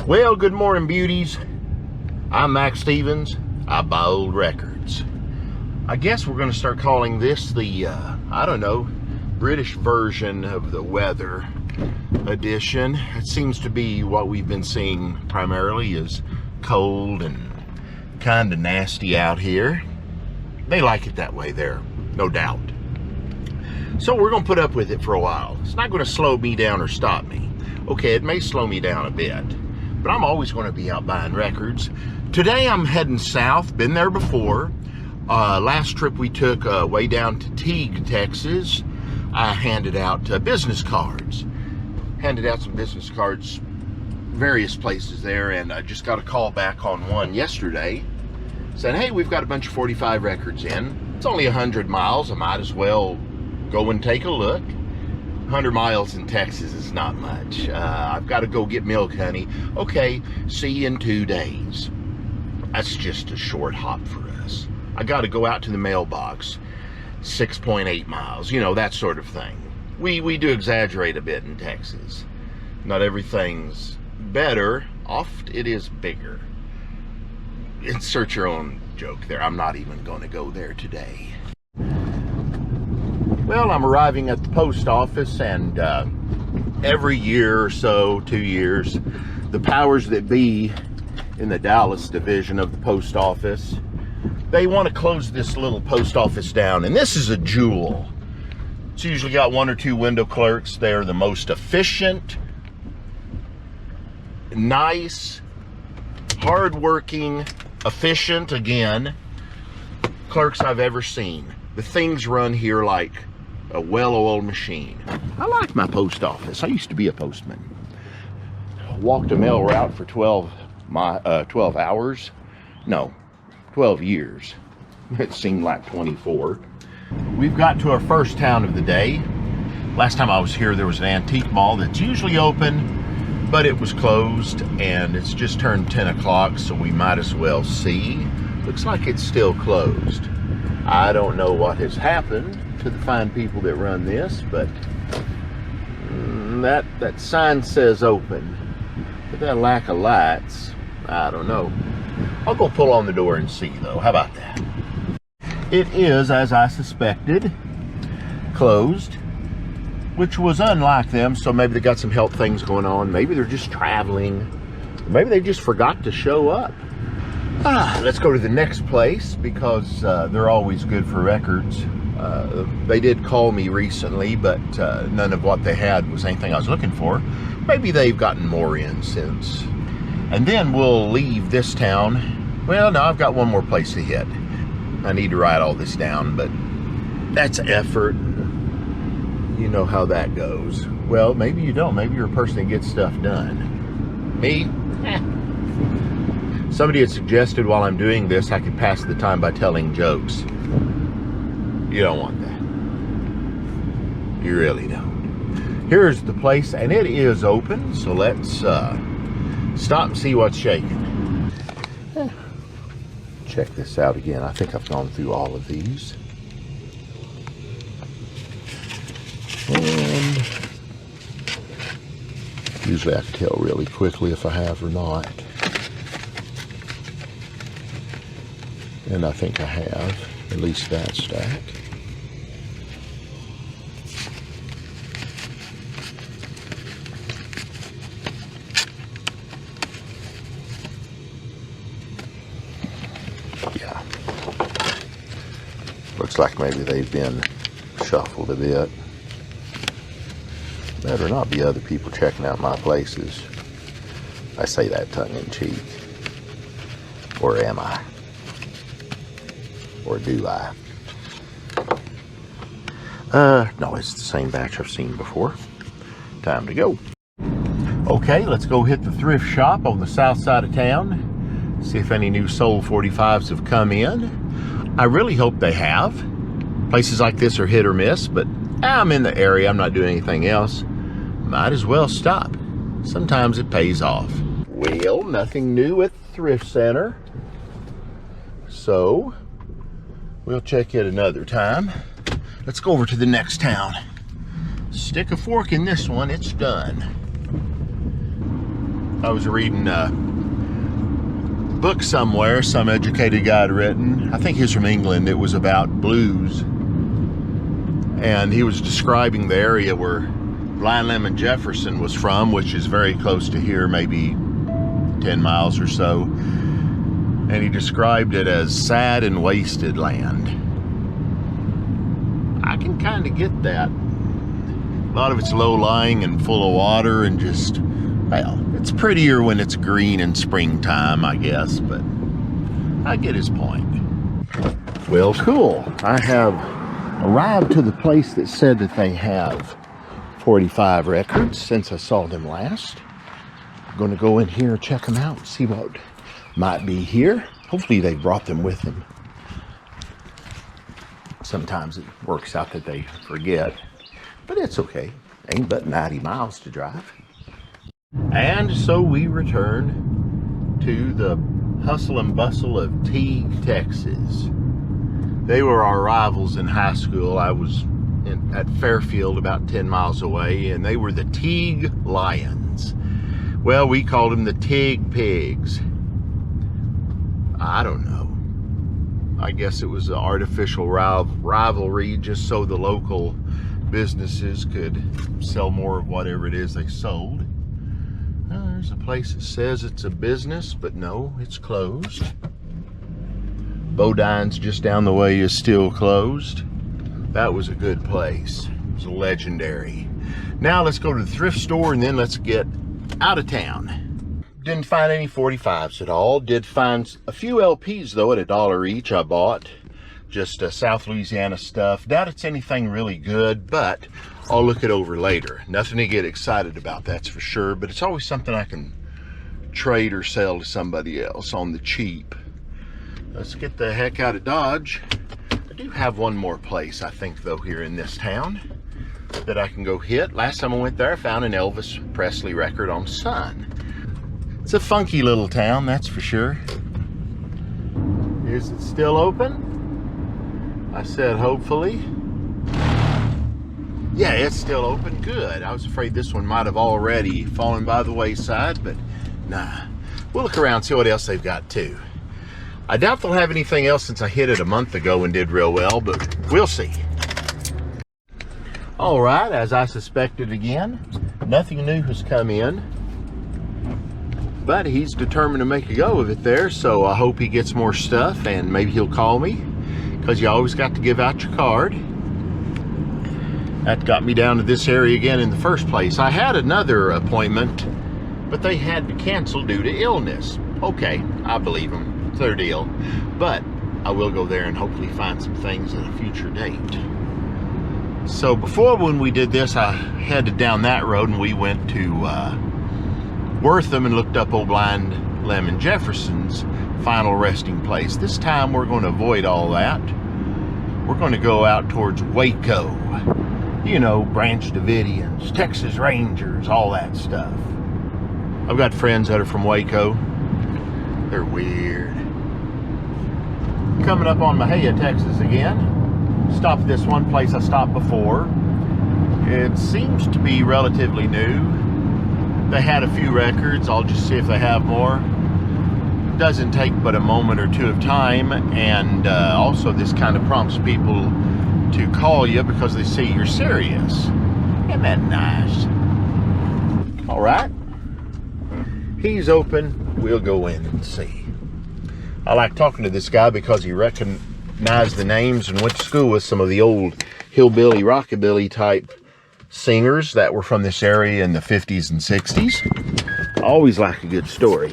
Well, good morning, beauties. I'm Mac Stevens. I buy old records. I guess we're going to start calling this the, I don't know, British version of the weather edition. It seems to be what we've been seeing primarily is cold and kind of nasty out here. They like it that way there, no doubt. So we're going to put up with it for a while. It's not going to slow me down or stop me. Okay, it may slow me down a bit, but I'm always going to be out buying records. Today I'm heading south, been there before. Last trip we took way down to Teague, Texas. I handed out business cards. Handed out some business cards various places there, and I just got a call back on one yesterday saying, hey, we've got a bunch of 45 records in. It's only 100 miles. I might as well go and take a look. 100 miles in Texas is not much. I've got to go get milk, honey. Okay, see you in 2 days. That's just a short hop for us. I got to go out to the mailbox. 6.8 miles, you know, that sort of thing. We do exaggerate a bit in Texas. Not everything's better. Oft it is bigger. Insert your own joke there. I'm not even going to go there today. Well, I'm arriving at the post office, and every year or so, 2 years, the powers that be in the Dallas division of the post office, they want to close this little post office down. And this is a jewel. It's usually got 1 or 2 window clerks. They're the most efficient, nice, hardworking, efficient, again, clerks I've ever seen. The things run here like a well-oiled machine. I like my post office. I used to be a postman. Walked a mail route for 12 hours. No, 12 years. It seemed like 24. We've got to our first town of the day. Last time I was here, there was an antique mall that's usually open, but it was closed, and it's just turned 10 o'clock, so we might as well see. Looks like it's still closed. I don't know what has happened to the fine people that run this, but that sign says open. But that lack of lights, I don't know. I'll go pull on the door and see, though. How about that? It is, as I suspected, closed, which was unlike them, so maybe they got some health things going on. Maybe they're just traveling. Maybe they just forgot to show up. Let's go to the next place, because they're always good for records. They did call me recently, but none of what they had was anything I was looking for. Maybe they've gotten more in since. And then we'll leave this town. Well, no, I've got one more place to hit. I need to write all this down, but that's effort. You know how that goes. Well, maybe you don't. Maybe you're a person that gets stuff done. Me? Somebody had suggested while I'm doing this, I could pass the time by telling jokes. You don't want that. You really don't. Here's the place, and it is open, so let's stop and see what's shaking. Check this out again. I think I've gone through all of these. And usually I can tell really quickly if I have or not. And I think I have, at least that stack. Yeah. Looks like maybe they've been shuffled a bit. Better not be other people checking out my places. I say that tongue in cheek. Or am I? Or do I? No, it's the same batch I've seen before. Time to go. Okay, let's go hit the thrift shop on the south side of town. See if any new Soul 45s have come in. I really hope they have. Places like this are hit or miss, but I'm in the area. I'm not doing anything else. Might as well stop. Sometimes it pays off. Well, nothing new at the thrift center. So we'll check it another time. Let's go over to the next town. Stick a fork in this one, it's done. I was reading a book somewhere, some educated guy had written. I think he's from England. It was about blues. And he was describing the area where Blind Lemon Jefferson was from, which is very close to here, maybe 10 miles or so. And he described it as sad and wasted land. I can kind of get that. A lot of it's low-lying and full of water and just, well, it's prettier when it's green in springtime, I guess, but I get his point. Well, cool. I have arrived to the place that said that they have 45 records since I saw them last. I'm going to go in here, check them out, see what might be here. Hopefully they brought them with them. Sometimes it works out that they forget, but it's okay. Ain't but 90 miles to drive. And so we return to the hustle and bustle of Teague, Texas. They were our rivals in high school. I was at Fairfield, about 10 miles away, and they were the Teague Lions. Well, we called them the Teague Pigs. I don't know. I guess it was an artificial rivalry just so the local businesses could sell more of whatever it is they sold. There's a place that says it's a business, but no, it's closed. Bodine's just down the way is still closed. That was a good place. It was legendary. Now let's go to the thrift store and then let's get out of town. Didn't find any 45s at all. Did find a few LPs though at $1 each I bought. Just South Louisiana stuff. Doubt it's anything really good, but I'll look it over later. Nothing to get excited about, that's for sure, but it's always something I can trade or sell to somebody else on the cheap. Let's get the heck out of Dodge. I do have one more place, I think, though, here in this town that I can go hit. Last time I went there, I found an Elvis Presley record on Sun. It's a funky little town, that's for sure. Is it still open? I said hopefully. Yeah, it's still open. Good. I was afraid this one might have already fallen by the wayside, but nah. We'll look around, see what else they've got too. I doubt they'll have anything else since I hit it a month ago and did real well, but we'll see. All right, as I suspected again, nothing new has come in, but he's determined to make a go of it there, so I hope he gets more stuff and maybe he'll call me, because you always got to give out your card. That got me down to this area again in the first place. I had another appointment, but they had to cancel due to illness. Okay, I believe them. It's their deal. But I will go there and hopefully find some things at a future date. So before, when we did this, I headed down that road and we went to Wortham and looked up old Blind Lemon Jefferson's final resting place. This time we're going to avoid all that. We're going to go out towards Waco. You know, Branch Davidians, Texas Rangers, all that stuff. I've got friends that are from Waco. They're weird. Coming up on Mahia, Texas again. Stopped at this one place I stopped before. It seems to be relatively new. They had a few records. I'll just see if they have more. Doesn't take but a moment or two of time, and also this kind of prompts people to call you because they see you're serious. Isn't that nice? All right, he's open. We'll go in and see. I like talking to this guy because he recognized the names and went to school with some of the old hillbilly, rockabilly type singers that were from this area in the 50s and 60s. I always like a good story.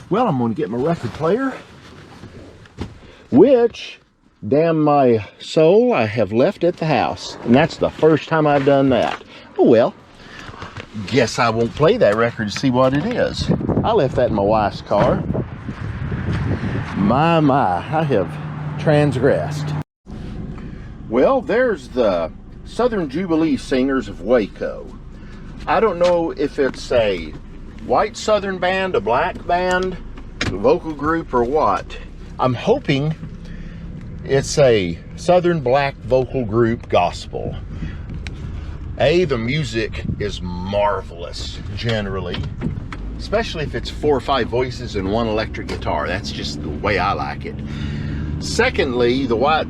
Well, I'm going to get my record player, which, damn my soul, I have left at the house. And that's the first time I've done that. Oh well, guess I won't play that record to see what it is. I left that in my wife's car. My, I have transgressed. Well, there's the Southern Jubilee Singers of Waco. I don't know if it's a white Southern band, a black band, a vocal group, or what. I'm hoping it's a Southern black vocal group gospel. The music is marvelous, generally. Especially if it's 4 or 5 voices and 1 electric guitar. That's just the way I like it. Secondly, the white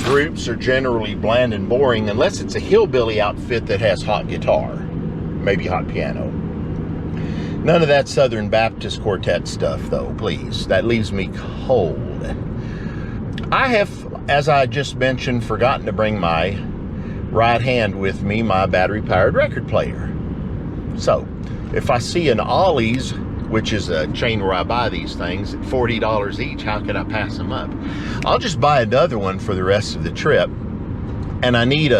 groups are generally bland and boring unless it's a hillbilly outfit that has hot guitar, maybe hot piano. None of that Southern Baptist quartet stuff, though, please. That leaves me cold. I have, as I just mentioned, forgotten to bring my right hand with me, my battery-powered record player. So, if I see an Ollie's, which is a chain where I buy these things, at $40 each, how could I pass them up? I'll just buy another one for the rest of the trip. And I need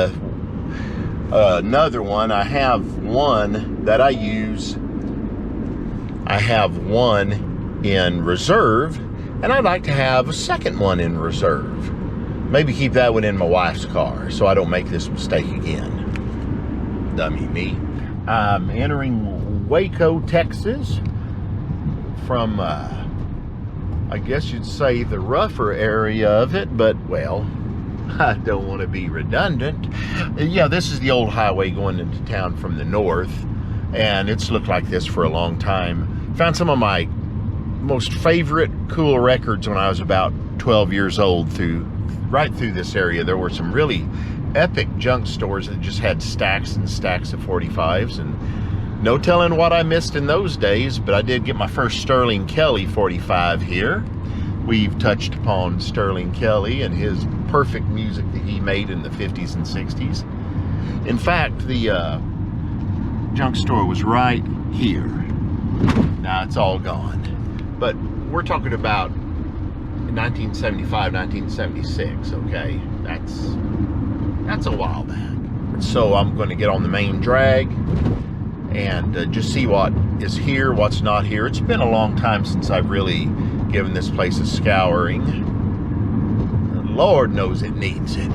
another one. I have one that I use. I have one in reserve, and I'd like to have a second one in reserve. Maybe keep that one in my wife's car so I don't make this mistake again. Dummy me. I'm entering Waco, Texas from, I guess you'd say the rougher area of it, but, well, I don't want to be redundant. Yeah, this is the old highway going into town from the north, and it's looked like this for a long time. Found some of my most favorite cool records when I was about 12 years old right through this area. There were some really epic junk stores that just had stacks and stacks of 45s, and no telling what I missed in those days, but I did get my first Sterling Kelly 45 here. We've touched upon Sterling Kelly and his perfect music that he made in the 50s and 60s. In fact, the junk store was right here. Now it's all gone, but we're talking about 1975, 1976, okay? That's a while back. So I'm going to get on the main drag and just see what is here, what's not here. It's been a long time since I've really given this place a scouring. Lord knows it needs it.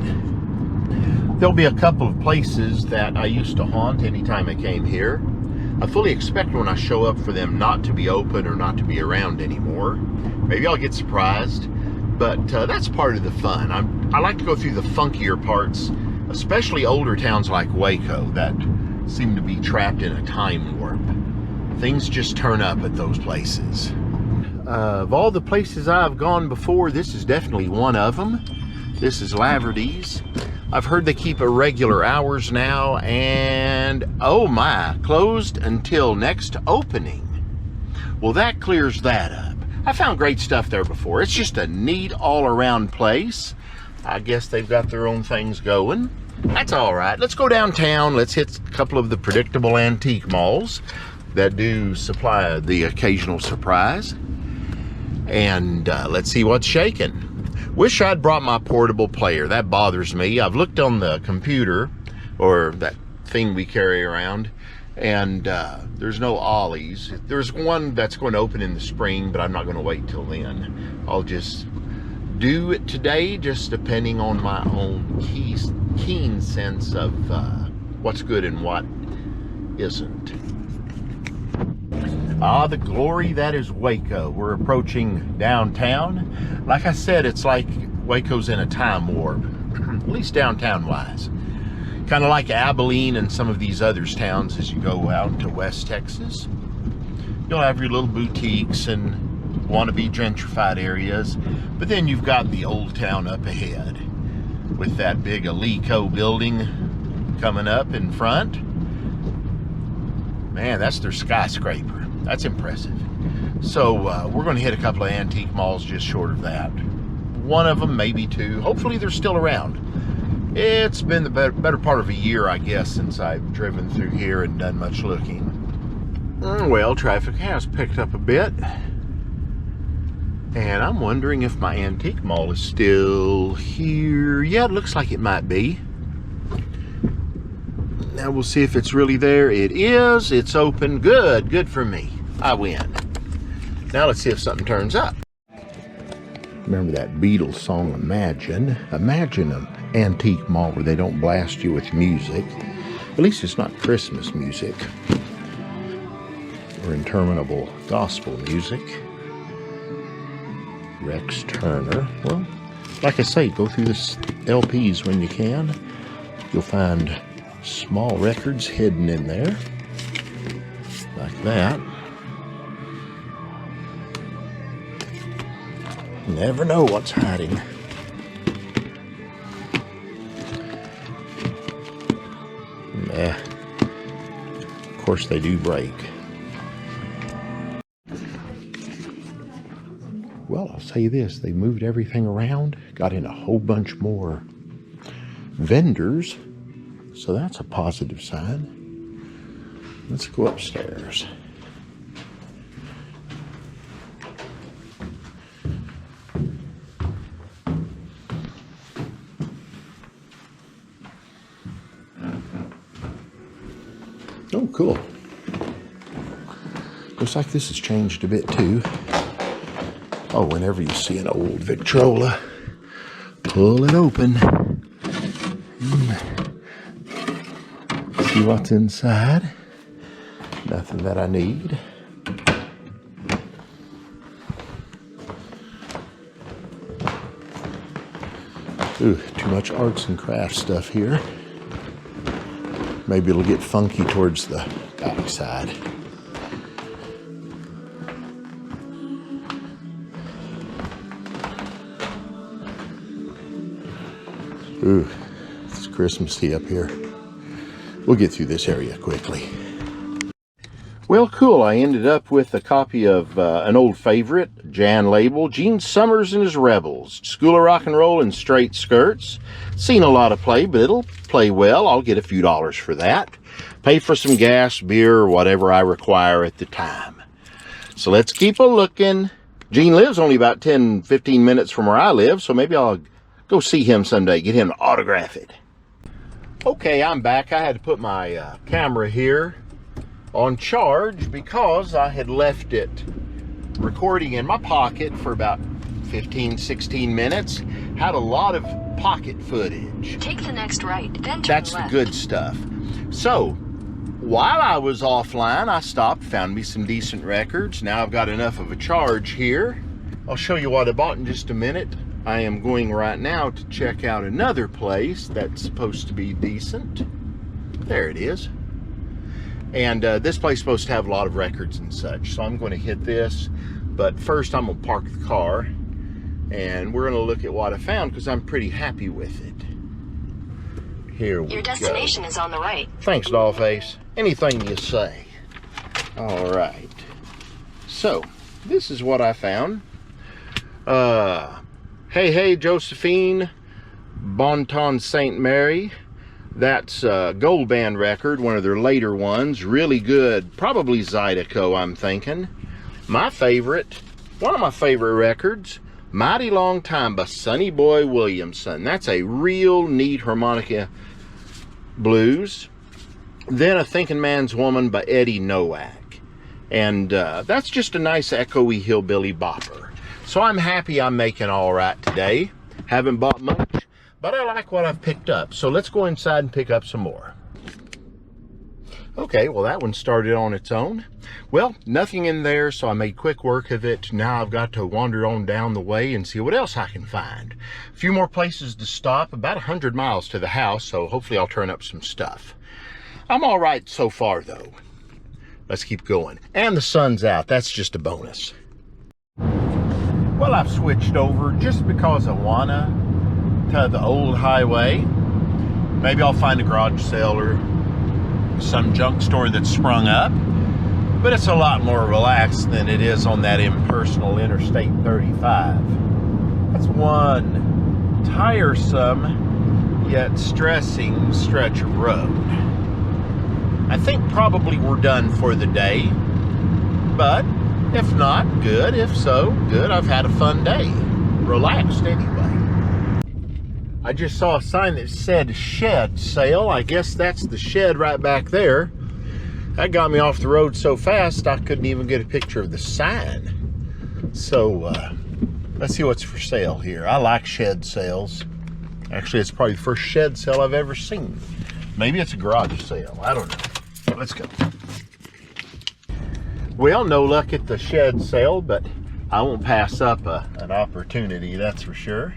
There'll be a couple of places that I used to haunt anytime I came here. I fully expect when I show up for them not to be open or not to be around anymore. Maybe I'll get surprised, but that's part of the fun. I like to go through the funkier parts, especially older towns like Waco that seem to be trapped in a time warp. Things just turn up at those places. Of all the places I've gone before, this is definitely one of them. This is Laverty's. I've heard they keep irregular hours now, and oh my, closed until next opening. Well, that clears that up. I found great stuff there before. It's just a neat all-around place. I guess they've got their own things going. That's all right. Let's go downtown. Let's hit a couple of the predictable antique malls that do supply the occasional surprise. And let's see what's shaking. Wish I'd brought my portable player. That bothers me. I've looked on the computer, or that thing we carry around, and there's no Ollie's. There's one that's going to open in the spring, but I'm not going to wait till then. I'll just do it today, just depending on my own keen sense of what's good and what isn't. Ah, the glory that is Waco. We're approaching downtown. Like I said, it's like Waco's in a time warp, at least downtown-wise. Kind of like Abilene and some of these other towns as you go out into West Texas. You'll have your little boutiques and wannabe gentrified areas, but then you've got the old town up ahead with that big Alico building coming up in front. Man, that's their skyscraper. That's impressive. So we're going to hit a couple of antique malls just short of that. One of them, maybe two. Hopefully they're still around. It's been the better part of a year, I guess, since I've driven through here and done much looking. Well, traffic has picked up a bit. And I'm wondering if my antique mall is still here. Yeah, it looks like it might be. Now we'll see if it's really there. It is. It's open. Good. Good for me. I win. Now let's see if something turns up. Remember that Beatles song, Imagine? Imagine an antique mall where they don't blast you with music. At least it's not Christmas music or interminable gospel music. Rex Turner. Well, like I say, go through the LPs when you can. You'll find Small records hidden in there, like that. Never know what's hiding. Nah. Of course they do break. Well, I'll say this, they moved everything around, got in a whole bunch more vendors, so that's a positive sign. Let's go upstairs. Oh, cool. Looks like this has changed a bit too. Oh, whenever you see an old Victrola, pull it open. See what's inside. Nothing that I need. Ooh, too much arts and crafts stuff here. Maybe it'll get funky towards the back side. Ooh, it's Christmassy up here. We'll get through this area quickly. Well, cool. I ended up with a copy of an old favorite, Jan Label, Gene Summers and His Rebels, School of Rock and Roll in Straight Skirts. Seen a lot of play, but it'll play well. I'll get a few dollars for that. Pay for some gas, beer, or whatever I require at the time. So let's keep a looking. Gene lives only about 10-15 minutes from where I live, so maybe I'll go see him someday, get him to autograph it. Okay, I'm back. I had to put my camera here on charge because I had left it recording in my pocket for about 15-16 minutes. Had a lot of pocket footage. Take the next right, then turn That's left. The good stuff. So, while I was offline, I stopped, found me some decent records. Now I've got enough of a charge here. I'll show you what I bought in just a minute. I am going right now to check out another place that's supposed to be decent. There it is. And this place is supposed to have a lot of records and such. So I'm going to hit this. But first I'm going to park the car. And we're going to look at what I found because I'm pretty happy with it. Here we go. Your destination is on the right. Thanks, Dollface. Anything you say. All right. So, this is what I found. Hey, Hey, Josephine, Bon Ton St. Mary. That's a gold band record, one of their later ones. Really good. Probably Zydeco, I'm thinking. My favorite, one of my favorite records, Mighty Long Time by Sonny Boy Williamson. That's a real neat harmonica blues. Then A Thinking Man's Woman by Eddie Nowak. And that's just a nice echoey hillbilly bopper. So I'm happy I'm making all right today. Haven't bought much, but I like what I've picked up. So let's go inside and pick up some more. Okay, well that one started on its own. Well, nothing in there, so I made quick work of it. Now I've got to wander on down the way and see what else I can find. A few more places to stop, about 100 miles to the house, so hopefully I'll turn up some stuff. I'm all right so far though. Let's keep going. And the sun's out, that's just a bonus. Well, I've switched over just because I wanna to the old highway. Maybe I'll find a garage sale or some junk store that's sprung up. But it's a lot more relaxed than it is on that impersonal Interstate 35. That's one tiresome yet stressing stretch of road. I think probably we're done for the day, but if not, good. If so, good. I've had a fun day. Relaxed anyway. I just saw a sign that said shed sale. I guess that's the shed right back there. That got me off the road so fast I couldn't even get a picture of the sign. So let's see what's for sale here. I like shed sales. Actually, it's probably the first shed sale I've ever seen. Maybe it's a garage sale. I don't know. Let's go. Well, no luck at the shed sale, but I won't pass up an opportunity, that's for sure.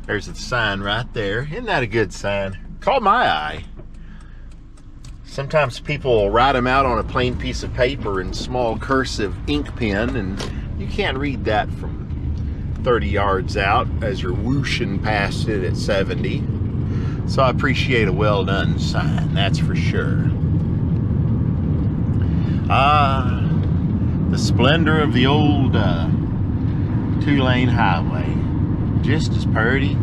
There's the sign right there. Isn't that a good sign? Caught my eye. Sometimes people will write them out on a plain piece of paper in small cursive ink pen, and you can't read that from 30 yards out as you're whooshing past it at 70. So I appreciate a well done sign, that's for sure. The splendor of the old 2-lane highway. Just as pretty.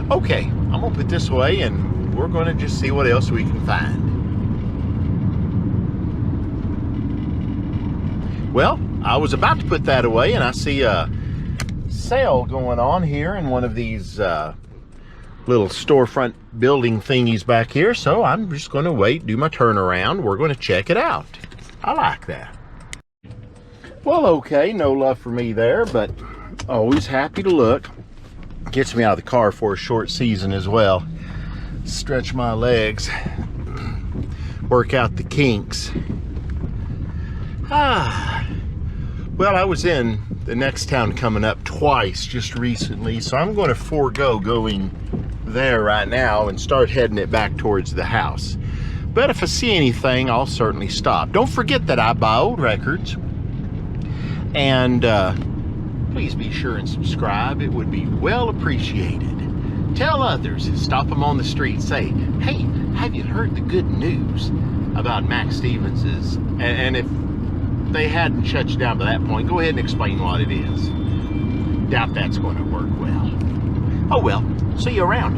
Okay, I'm gonna put this away and we're gonna just see what else we can find. Well, I was about to put that away and I see a sale going on here in one of these little storefront building thingies back here, so I'm just going to wait, do my turnaround. We're going to check it out. I like that. Well, okay, no love for me there, but always happy to look. Gets me out of the car for a short season as well. Stretch my legs, work out the kinks. Well, I was in the next town coming up twice just recently, so I'm going to forego going there right now and start heading it back towards the house. But if I see anything, I'll certainly stop. Don't forget that I buy old records. And please be sure and subscribe. It would be well appreciated. Tell others, stop them on the street, say, hey, have you heard the good news about Mac Stevens's? And if they hadn't shut you down by that point, go ahead and explain what it is. Doubt that's going to work well. Oh well, see you around.